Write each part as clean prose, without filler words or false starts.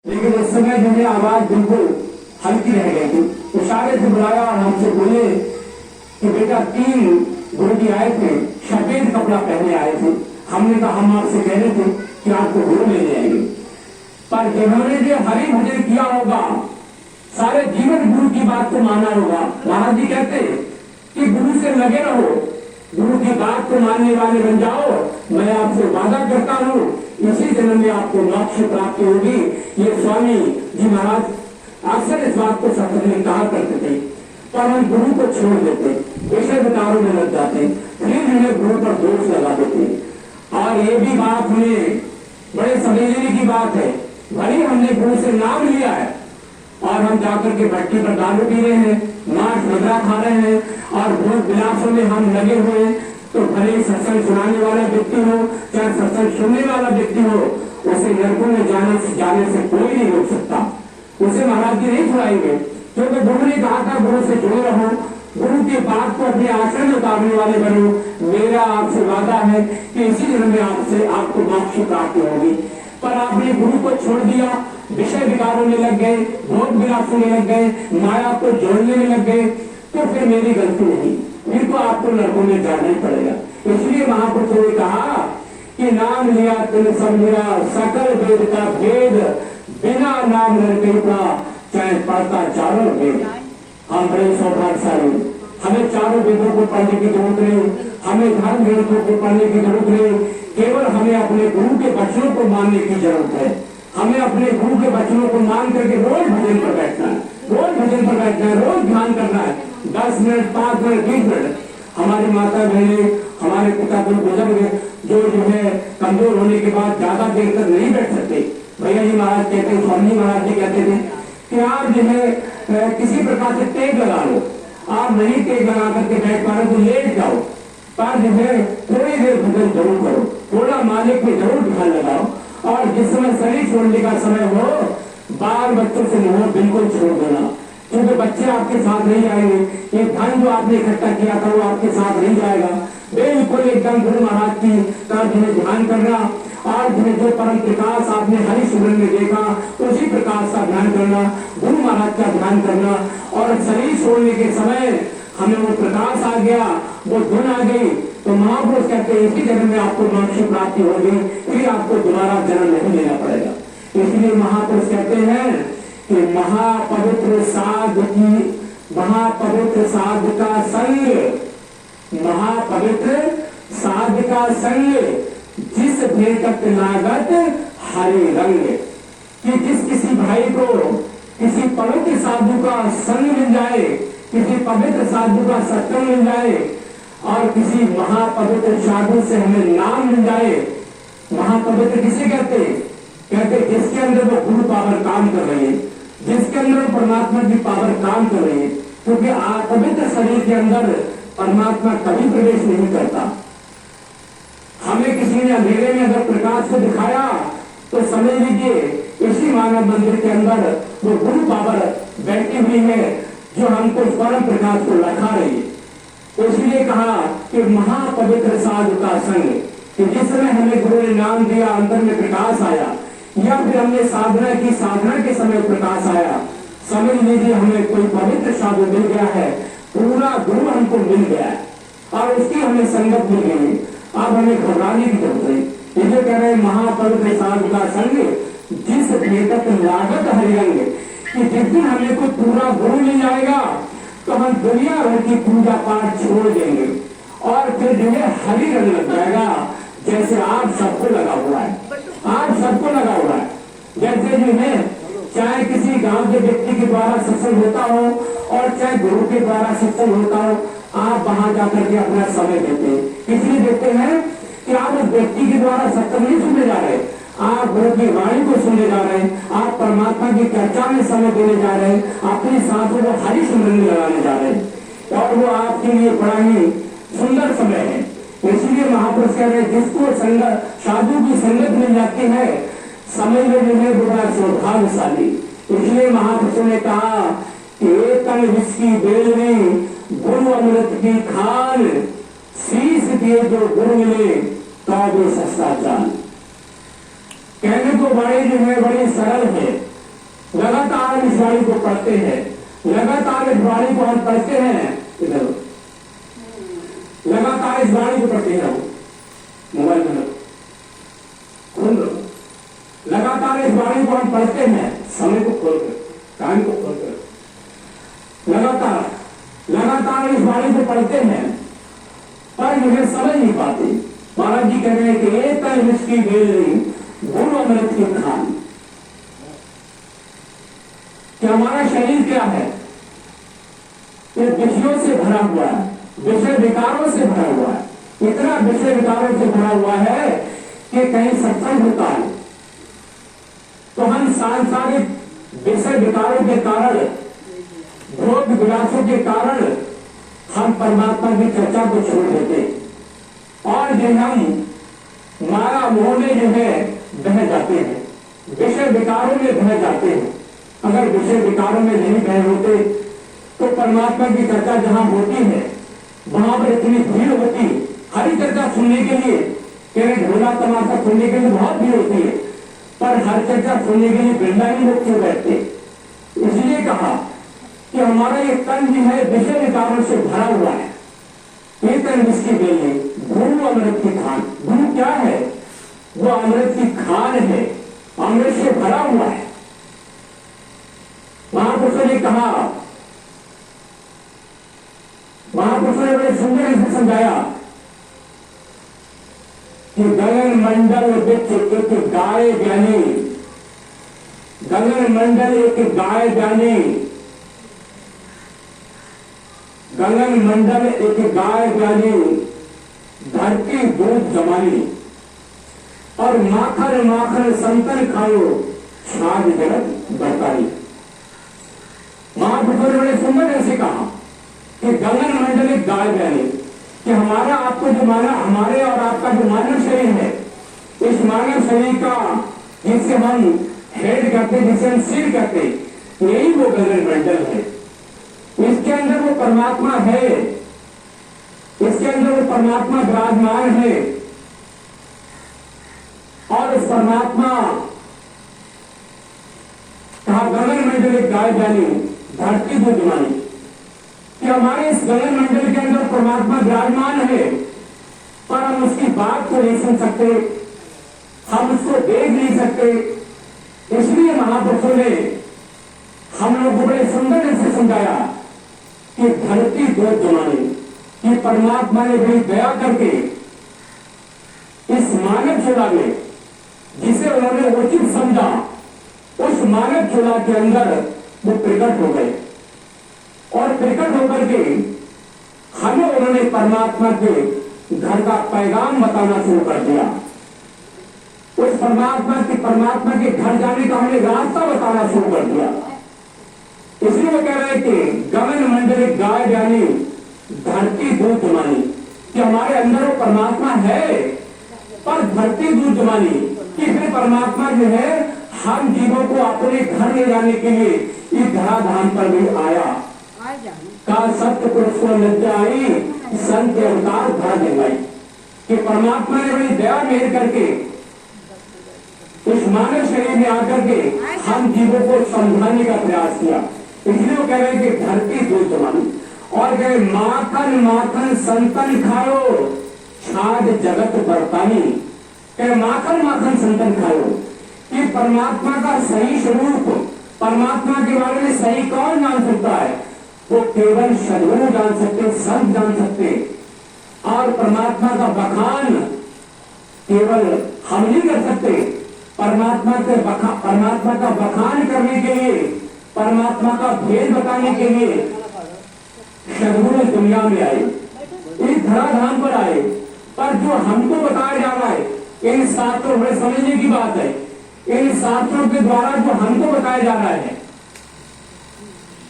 लेकिन उस समय जो है आवाज बिल्कुल हल्की रह गई थी। इशारे से बुलाया और हमसे बोले कि बेटा 3 गुरुजी आए थे, सफेद कपड़ा पहने आए थे। हमने कहा हम आपसे कह रहे थे कि आपको गुरु लेने आएंगे, पर जिन्होंने जो हरि भजन किया होगा, सारे जीवन गुरु की बात को माना होगा। महाराज जी कहते कि गुरु से लगे रहो, गुरु की बात को मानने वाले बन जाओ। मैं आपसे वादा करता हूँ इसी जन्म में आपको मोक्ष प्राप्ति होगी। ये स्वामी जी महाराज अक्सर इस बात को सत्य में कहा करते थे, पर हम गुरु को छोड़ देते, विषय विकारों में लग जाते, फिर उन्हें गुरु पर दोष लगा देते। और ये भी बात हमें बड़े समझने की बात है। भले हमने गुरु से नाम लिया है और हम जाकर के भट्टी पर दारू पी रहे हैं, मांस मदरा खा रहे हैं और भोग विलासों में हम लगे हुए हैं, तो भले ही सत्संग सुनाने वाला व्यक्ति हो चाहे सत्संग सुनने वाला व्यक्ति हो, उसे नरकों में जाने से कोई नहीं रोक सकता। उसे महाराज जी नहीं छुड़ाएंगे, क्योंकि गुरु ने कहा था गुरु से जुड़े रहो, गुरु की बात को अपने आचरण में उतारने वाले बनो। मेरा आपसे वादा है कि इसी जन्म में आपको मोक्ष प्राप्ति होगी। पर आपने गुरु को छोड़ दिया, विषय विकारों में लग गए, भोग विलासों में लग गए, माया को जोड़ने में लग गए, तो फिर मेरी गलती नहीं, फिर तो आपको नरकों में जाना ही पड़ेगा। इसलिए महापुरुषों ने कहा कि नाम लिया तुम सब लिया, सकल वेद का वेद, बिना नाम नरके का चाहे पढ़ता चारों वेद। हम बड़े सौभाग्यशाली, हमें चारों वेदों को पढ़ने की जरूरत नहीं, हमें धर्म ग्रंथों को पढ़ने की जरूरत नहीं, केवल हमें अपने गुरु के वचनों को मानने की जरूरत है। हमें अपने गुरु के वचनों को मान करके रोज भजन पर बैठना है, रोज भजन पर बैठना है, रोज ध्यान करना है। 10 मिनट 5 मिनट 20 मिनट। हमारी माता बहने, हमारे पिता कोई बुजुर्ग जो है कमजोर होने के बाद ज्यादा देर तक नहीं बैठ सकते, भैया जी महाराज कहते हैं, स्वामी महाराज जी कहते थे कि आप जो है किसी प्रकार से टेक लगा लो। आप नहीं टेक लगा करके बैठ पा रहे तो लेट जाओ, पर जो है थोड़ी देर भजन जरूर करो, थोड़ा मालिक में जरूर ध्यान लगाओ। और जिस समय शरीर छोड़ने का समय हो, बाल बच्चों से मोह बिल्कुल छोड़ देना, क्योंकि बच्चे आपके साथ नहीं जाएंगे। ये धन जो आपने इकट्ठा किया था वो आपके साथ नहीं जाएगा। बिल्कुल एकदम गुरु महाराज की तरफ जिन्हें ध्यान करना और जिन्हें जो परम प्रकाश आपने हरि सुमरन में देखा उसी प्रकाश का ध्यान करना, गुरु महाराज का ध्यान करना। और शरीर छोड़ने के समय हमें वो प्रकाश आ गया, वो धुन आ गई, तो महापुरुष कहते हैं इसी जन्म में आपको मोक्ष प्राप्ति होगी, फिर आपको दोबारा जन्म नहीं लेना पड़ेगा। इसलिए महापुरुष कहते हैं कि महापवित्र साधु का संग, महापवित्र साधु का संग, जिस भेटत लागत हरि रंग। कि जिस किसी भाई को किसी पवित्र साधु का संग मिल जाए, किसी पवित्र साधु का सत्संग मिल जाए और किसी महापवित्र साधु से हमें नाम मिल जाए। महापवित्र किसे कहते? कहते जिसके अंदर वो गुरु पावर काम कर रही है, जिसके अंदर परमात्मा की पावर काम कर रही है। क्योंकि पवित्र शरीर के अंदर परमात्मा कभी प्रवेश नहीं करता। हमें किसी ने अंधेरे में अगर प्रकाश को दिखाया तो समझ लीजिए इसी मानव मंदिर के अंदर वो गुरु पावर बैठी हुई है जो हमको परम प्रकाश को लखा रही है। तो इसलिए कहा कि महापवित्र साधु का संग, कि जिस समय हमें गुरु ने नाम दिया अंदर में प्रकाश आया, या फिर हमने साधना की, साधना के समय प्रकाश आया, समझ लीजिए हमें कोई पवित्र साधु मिल गया है, पूरा गुरु हमको मिल गया है और उसकी हमें संगत मिल गई। अब हमें घबराने की जरूरत नहीं। ये कह रहे महापवित्र साधु का संग, जिस भेटत लागत हरिरंग, कि जिस दिन हमें कोई पूरा गुरु मिल जाएगा तो हम दुनिया भर की पूजा पाठ छोड़ देंगे और फिर जो है हरि रंग लग जाएगा, जैसे आप सबको लगा हुआ है, आप सबको लगा हुआ है। जैसे जो है चाहे किसी गांव के व्यक्ति के द्वारा सत्संग होता हो और चाहे गुरु के द्वारा सत्संग होता हो, आप वहां जाकर के अपना समय देते हैं। इसलिए देते हैं कि आप उस व्यक्ति के द्वारा सत्संग नहीं सुनने जा रहे, आप गुरु की वाणी को सुनने जा रहे हैं, आप परमात्मा की चर्चा में समय देने जा रहे हैं, अपनी सांसों को हरि सुमरन में लगाने जा रहे हैं और वो आपके लिए बड़ा ही सुंदर समय है। इसलिए महापुरुष कह रहे हैं जिसको साधु की संगत मिल जाती है, समझ में जो है बड़ा सौभाग्यशाली। इसलिए महापुरुषों ने कहा कि एकन विस्की बेलनी गुरु अमृत की खान, शीश दिए जो गुरु मिले तो भी सस्ता जान। कहने को बड़े जो है बड़ी सरल है, लगातार इस वाणी को पढ़ते हैं, लगातार इस वाणी को हम पढ़ते हैं, इधर लगातार इस वाणी को पढ़ते हैं, मोबाइल में खोल लो, लगातार इस वाणी को हम पढ़ते हैं, समय को खोलकर, टाइम को खोलकर, लगातार लगातार इस वाणी को पढ़ते हैं, पर मुझे समझ नहीं पाते। महाराज जी कह रहे हैं कि एक तन इसकी बेल गुरु अमृत की खान, कि हमारा शरीर क्या है, ये विषयों से भरा हुआ है, विषय विकारों से भरा हुआ है, इतना विषय विकारों से भरा हुआ है कि कहीं सत्संग होता है तो हम सांसारिक विषय विकारों के कारण, भोग विलासों के कारण हम परमात्मा की चर्चा को छोड़ देते और जो हम माया मोह में जो है बह जाते हैं, विषय विकारों में बह जाते हैं। अगर विषय विकारों में नहीं बह होते तो परमात्मा की चर्चा जहां होती है वहां पर इतनी भीड़ होती, हरी चर्चा सुनने के लिए, ढोला तमाशा सुनने के लिए बहुत भीड़ होती है, पर हर चर्चा सुनने के लिए वृंदा ही लोग क्यों बैठते। इसलिए कहा कि हमारा ये तन जो है विषय विकारों से भरा हुआ है, ये तन जिसकी बेल है गुरु अमृत की खान। गुरु क्या है? वो अमृत की खान है, अमृत से भरा हुआ है। महापुरुषों ने कहा, महापुरुषों ने बड़े सुंदर से समझाया कि गगन मंडल विच एक गाय ज्ञानी, गगन मंडल एक गाय ज्ञानी, गगन मंडल एक गाय ज्ञानी, धरती दूध जमानी, और माखन माखन संतन खाओ, छाज जगत बरताई। महापुरुषों ने बड़े सुंदर से कहा कि गगन मंडल एक गाय ज्ञानी, कि हमारा आपको जो माना, हमारे और आपका जो मानव शरीर है, इस मानव शरीर का जिसे हम हेड करते, जिसे हम सिर करते, यही वो गगन मंडल है। इसके अंदर वो परमात्मा है, इसके अंदर वो परमात्मा विराजमान है, और उस परमात्मा कहा गगन मंडल एक गाय ज्ञानी, धरती दूध जमानी, कि हमारे इस गगन मंडल के अंदर परमात्मा विराजमान है, पर हम उसकी बात को नहीं सुन सकते, हम उसको देख नहीं सकते। इसलिए महापुरुषों ने हम लोग को बड़े सुंदर से समझाया कि धरती दूध जमानी, कि परमात्मा ने बड़ी दया करके इस मानव चूल्हा में, जिसे उन्होंने उचित समझा, उस मानव चूल्हा के अंदर वो प्रकट हो गए, और प्रकट होकर के हमें उन्होंने परमात्मा के घर का पैगाम बताना शुरू कर दिया। उस परमात्मा के घर जाने का हमने रास्ता बताना शुरू कर दिया। इसलिए वो कह रहे हैं कि गगन मंडल एक गाय ज्ञानी, धरती दूध जमानी, कि हमारे अंदर वो परमात्मा है, पर धरती दूध जमानी, कि फिर परमात्मा जो है हम जीवों को अपने घर ले जाने के लिए इस धराधाम पर भी आया। का सत्य पुरुष को लज्जा आई, संत अवतार धरा दिलाई, कि परमात्मा ने बड़ी दया मेहर करके इस मानव शरीर में आकर के हम जीवों को समझाने का प्रयास किया। इसलिए वो कह रहे हैं कि धरती दूध जमानी, और कहे माखन माखन संतन खाओ, छाज जगत बरतानी, कहे माखन माखन संतन खाओ, कि परमात्मा का सही स्वरूप, परमात्मा के बारे में सही कौन जान सकता है? वो केवल सद्गुरु जान सकते, संत जान सकते, और परमात्मा का बखान केवल हम नहीं कर सकते। परमात्मा का बखान करने के लिए, परमात्मा का भेद बताने के लिए सद्गुरु दुनिया में आए, इस धराधाम पर आए। पर जो हमको बताया जा रहा है, इन शास्त्रों में समझने की बात है, इन शास्त्रों के द्वारा जो हमको बताया जा रहा है,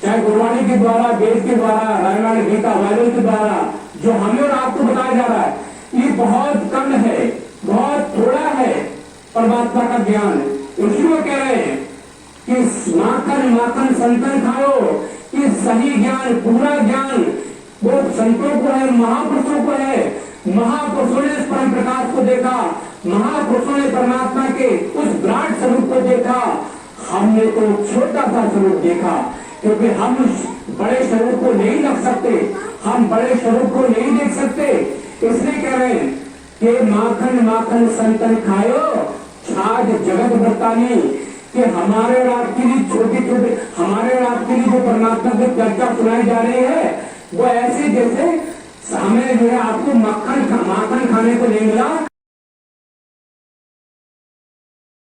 चाहे गुरबाणी के द्वारा, वेद के द्वारा, रामायण गीता बाइबल के द्वारा जो हमें और आपको बताया जा रहा है, ये बहुत कम है, बहुत थोड़ा है परमात्मा का ज्ञान। इसलिए वो कह रहे हैं कि माखन माखन संतन खाओ, कि सही ज्ञान, पूरा ज्ञान वो संतों को है, महापुरुषों को है। महापुरुषों ने इस परम प्रकाश को देखा, महापुरुषों ने परमात्मा के उस विराट स्वरूप को देखा। हमने तो छोटा सा स्वरूप देखा, क्योंकि हम बड़े स्वरूप को नहीं रख सकते, हम बड़े स्वरूप को नहीं देख सकते। इसलिए कह रहे हैं कि माखन माखन संतन खायो, छाछ जगत बरतानी, कि हमारे और आपके लिए छोटे छोटे, हमारे और आपके लिए जो परमात्मा की चर्चा सुनाई जा रही है वो ऐसे जैसे हमें जो है आपको माखन खाने को नहीं मिला,